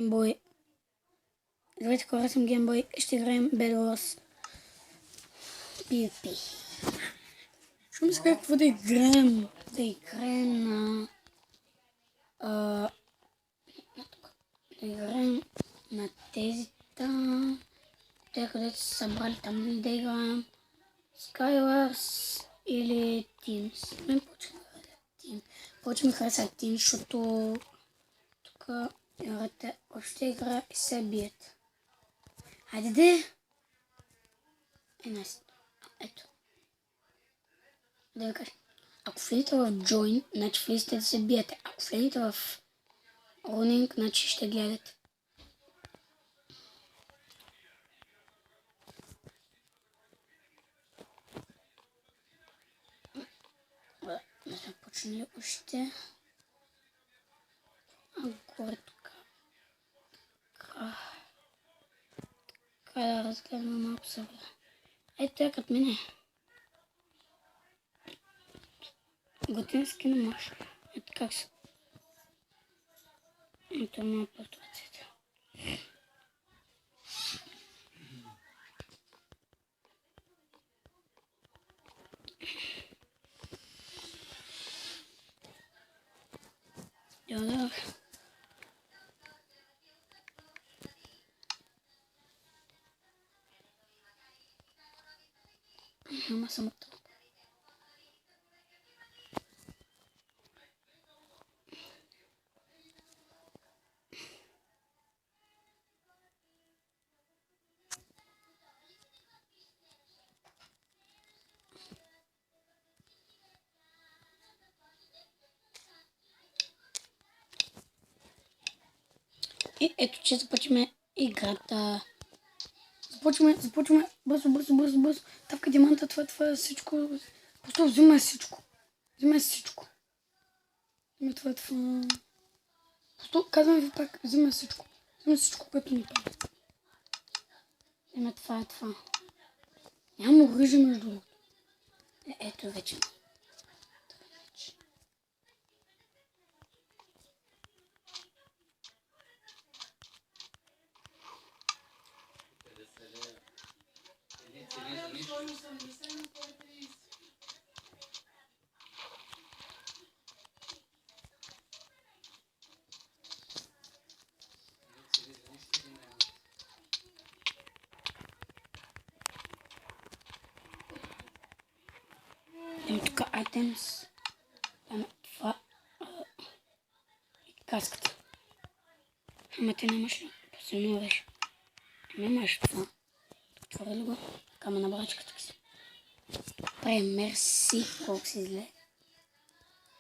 Геймбой. Здравейте хора, съм Геймбой. Ще играем Bed Wars PvP. Ще ми сега какво да играем. Да играем на... да играем на тези там. Те където са събрали там ли да играем. Skywars или Teams. Мен повече ми хареса Teams, защото тук играте още игра и се бият. Хайде де! Ето. Да ви кажа. Ако влезете в Join, значи влезете да се биете. Ако влезете в Running, значи ще гледате. Не сме почнали още. Горе тук. Така да разгледам малко съвре. Ето я като мине. Готвим скина маш. Ето как са. Ето е малко портуацията. Добре. Ама съм от това. И ето, че започваме играта. Започваме. Бързо. Тапка диаманта, това е всичко. Просто взимай всичко. Това. Просто казвам ви пак, взимай всичко. Което ни прави. Това. Няма оръжие между другото. Ето вече. Тук items. Това. И каската. Ама ти нямаш ли? Посилнуваш. Нямаш това. Отвори ли го? Кама на брачката си. Добре, мерси. Колко си зле.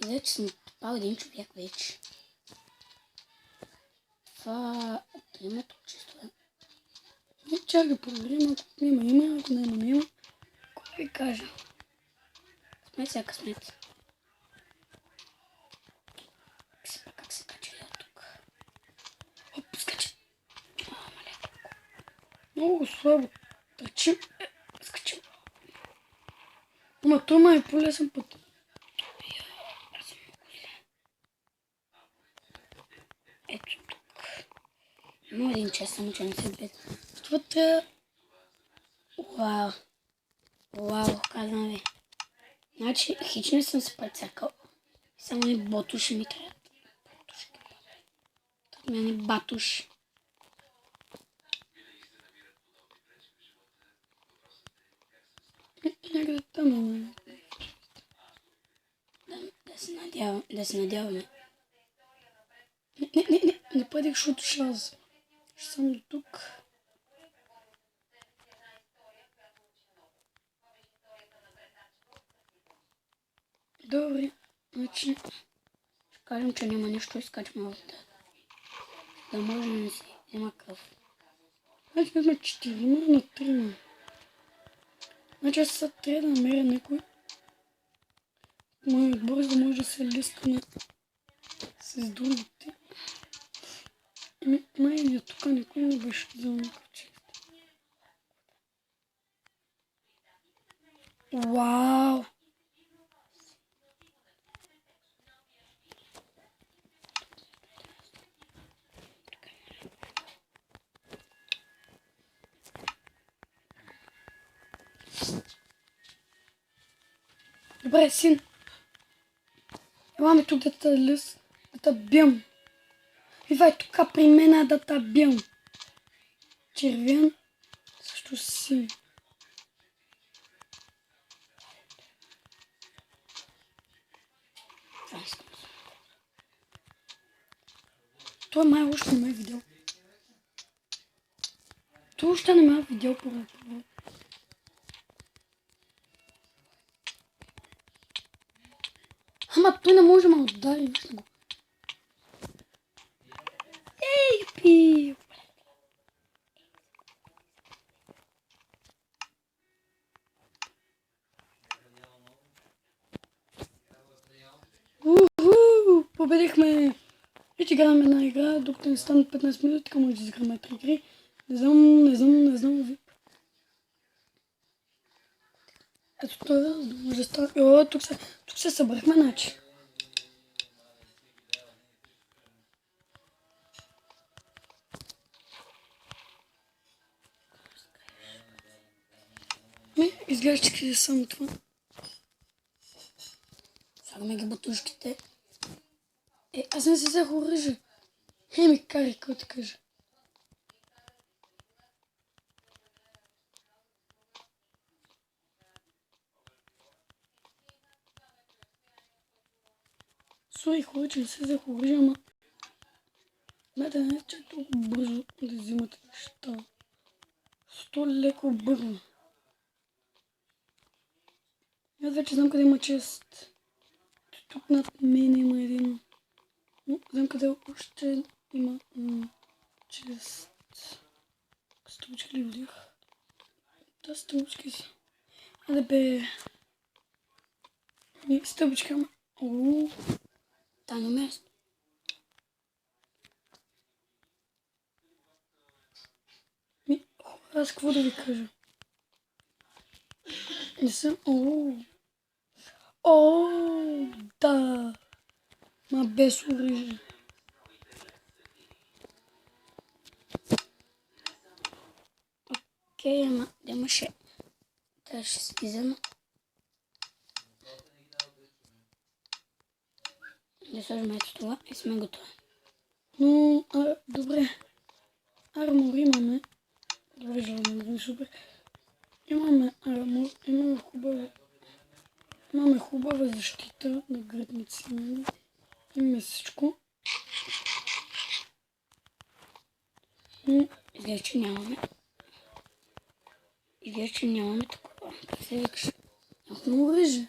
Ти че съм попал един човек вече. Това... Има тук чисто. Не чакай, проверим, ако има, ако няма. Какво ви кажа? Късмет. Как се качи тук? Оп, скачи. Маля. Много слабо. Тръчим. Скачим. Ама той май е по-лесен път. Аз съм много зле. Ето тук. Има един час, само че не се гледа. Това трябва... Вау, казвам ви. Значи, хич не съм се прецакал. Само ни ботуши ми трябват. Тук ми е батуш. Някъде там. Да се надяваме. Не падих, защото ще съм до тук. Добре, значи ще кажем, че няма нищо и скачаме в водата. Да може да не си взема кръв. Значи сме 4 на 3. Значи аз сега трябва да намеря някой мой отбор, за да може да се лискаме с другите. Май тук никой не беше взел никакъв чест. Вау! Добре, син. Еламе тук да те бием. Идвай тук при мен да те бием. Червен също син. Той май още не ме е видял. Той още не ме е видял първо. Ама той не може да ме удари, виж го. Ей, пи! Победихме! И ще играем една игра, докато не станат 15 минути, така може да изиграме 3 игри. Не знам. Ето това, може да става. О, тук се събрахме, значи. Изглежда, че само това. Слагаме ги бутушките. Аз не си взех оръжие. Ми карай, какво ти кажа. Сори, хора, че не си взех оръжие, ама... Знаете, не е чак толкова бързо да взимате неща. Сто леко бързо. Аз вече знам къде има чест. Тук над мен има един. Но знам къде още има чест. Стъпчки ли видях? Да, стъпчки са. Аде бе. Стъпчки, ама. Ооо. Тайно место. Аз какво да ви кажа? Не съм... Ооо, да. Ма без оръжие. Окей, ама да имаше... Да, ще си взема. Да сложим ето това и сме готови. Но, добре. Армор имаме. Добре, желаме, супер. Имаме армор, имаме хубава защита на гръдници. Имаме всичко. Изглежда, че нямаме. Такова. Как се викаш? Нямахме оръжие.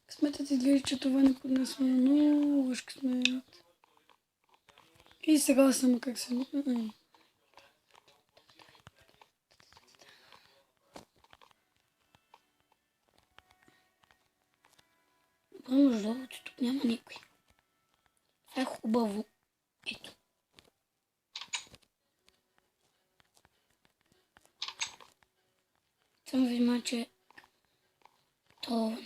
Късметът изглежда, че това не поднесва на много лъж късмет. И сега само как се... Добре, между другото, тук няма никой. Това е хубаво. Ето. Само виждам, че това...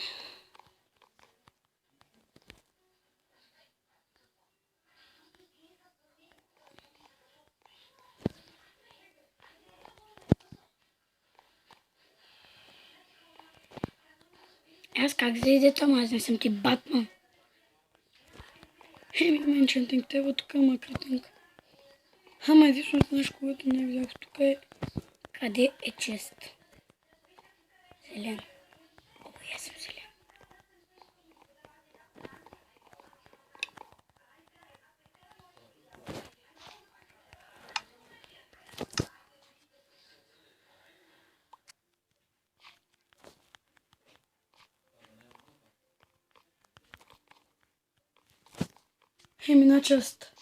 Аз как да иде там? Аз не съм ти Батман. Имаме енчантинг теба, тук има картинка. Ама единственото нещо, което не видях тук е... Къде е чест? Зелен. Аз съм зелен. Мина чест.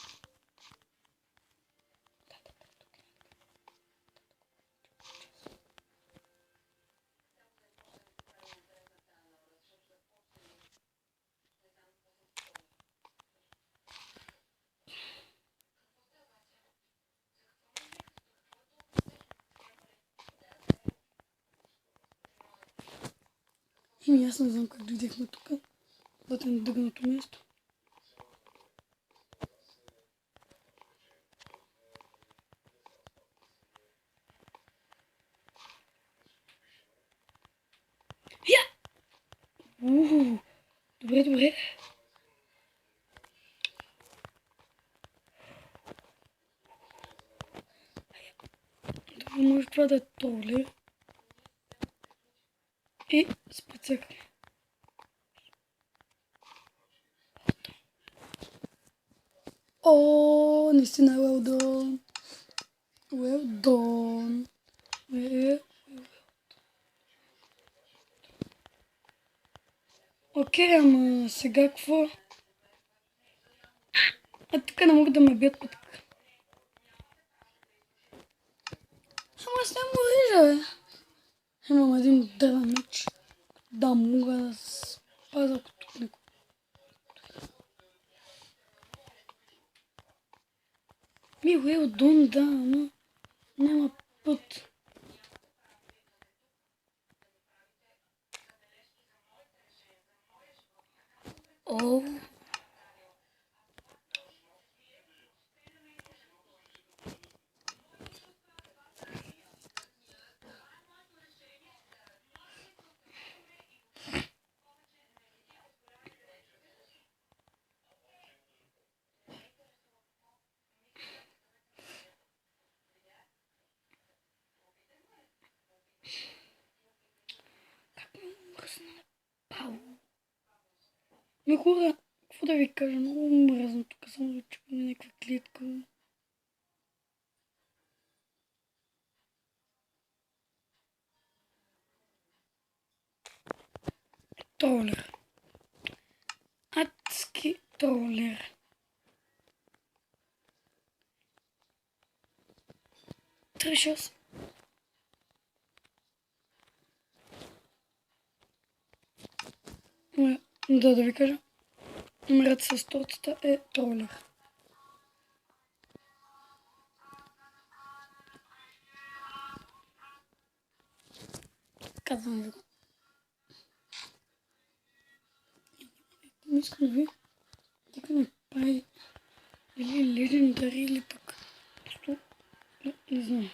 Аз не знам как дойдехме тук. Да те на дъгното място. Добре, добре. Добре, може това да е тролер. И спецъкне. О, наистина е well done. Well done. Окей, ама сега какво? А тук не могат да ме бият по така. Ама аз нямам оръжие, бе. Имам един дървен меч. Да, мога да спазя ако тук някой. Well done, да, но няма път. О. Ми хора, какво да ви кажа, много мръзно тук, само да чупим някаква клетка. Тролер. Адски тролер. Трешъс. Да ви кажа. Номерът с тортата е тролер. Казвам ви го. Искам да ви така направи или легендари, или пък просто не знам.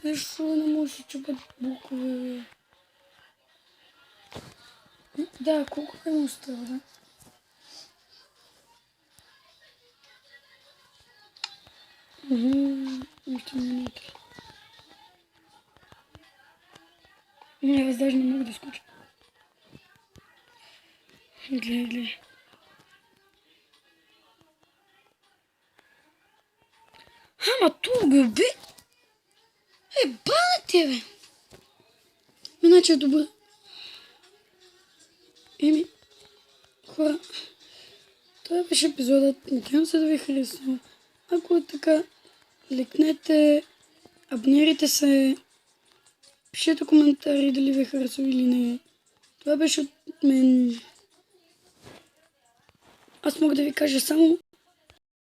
Защо не може да се чупат букви? Да, колко време остава, да? Още минута. Не, аз даже не мога да скоча. Гледай. Ама тук, бе! Бана ти, бе! Иначе е добър. Еми, хора, това беше епизодът. Надявам се да ви харесва. Ако е така, лайкнете, абонирайте се, пишете коментари дали ви е харесва или не. Това беше от мен. Аз мога да ви кажа само